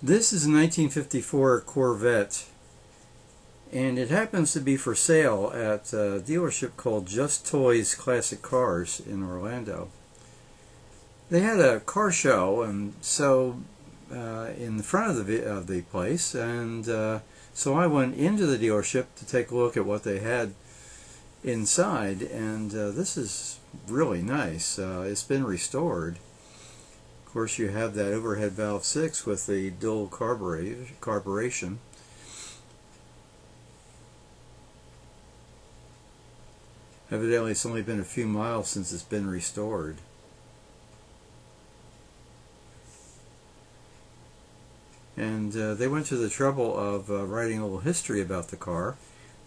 This is a 1954 Corvette, and it happens to be for sale at a dealership called JustToysClassicCars in Orlando. They had a car show, and so in the front of the place, and so I went into the dealership to take a look at what they had inside, and this is really nice. It's been restored. Of course, you have that overhead valve 6 with the dual carburation. Evidently, it's only been a few miles since it's been restored. And they went to the trouble of writing a little history about the car.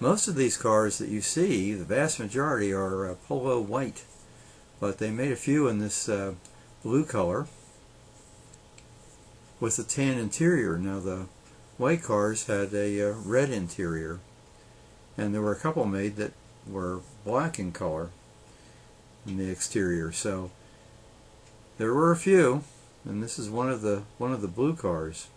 Most of these cars that you see, the vast majority are polo white, but they made a few in this blue color with a tan interior. Now the white cars had a red interior, and there were a couple made that were black in color in the exterior. So there were a few, and this is one of the blue cars.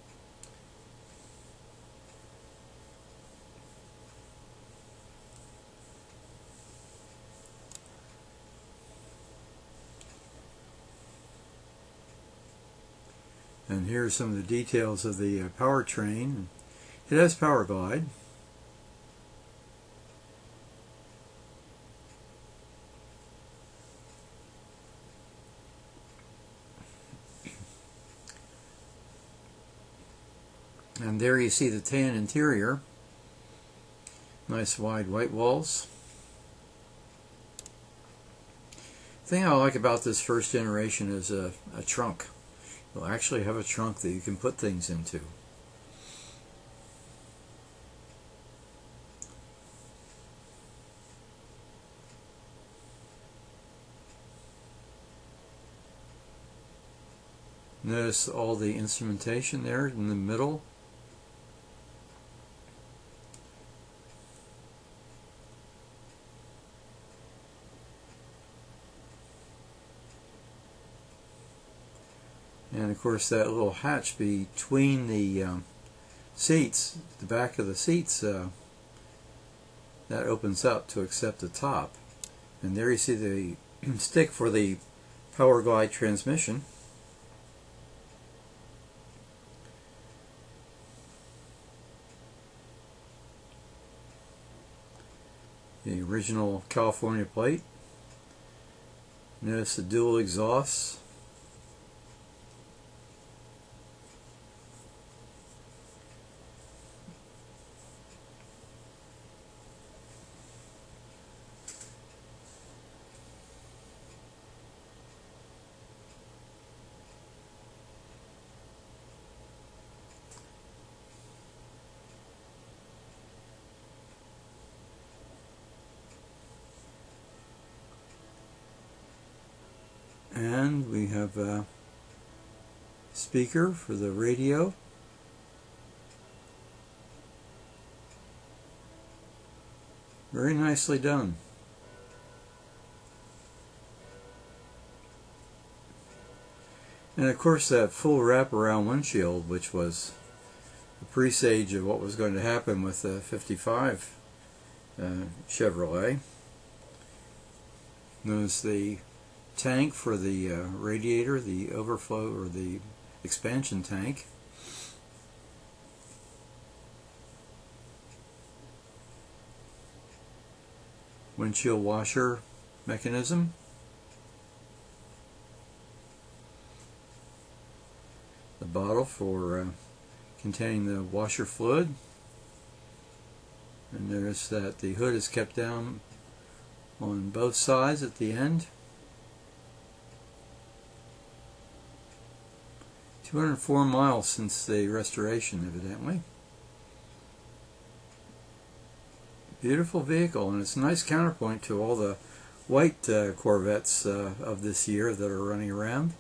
And here are some of the details of the powertrain. It has power glide. And there you see the tan interior. Nice wide white walls. The thing I like about this first generation is a trunk. You'll actually have a trunk that you can put things into. Notice all the instrumentation there in the middle. And of course that little hatch between the seats, the back of the seats, that opens up to accept the top. And there you see the stick for the power glide transmission. The original California plate. Notice the dual exhausts. And we have a speaker for the radio. Very nicely done. And of course that full wraparound windshield, which was a presage of what was going to happen with the 55 Chevrolet. Notice the tank for the radiator, the overflow or the expansion tank. Windshield washer mechanism. The bottle for containing the washer fluid. And notice that the hood is kept down on both sides at the end. 204 miles since the restoration, evidently. Beautiful vehicle, and it's a nice counterpoint to all the white Corvettes of this year that are running around.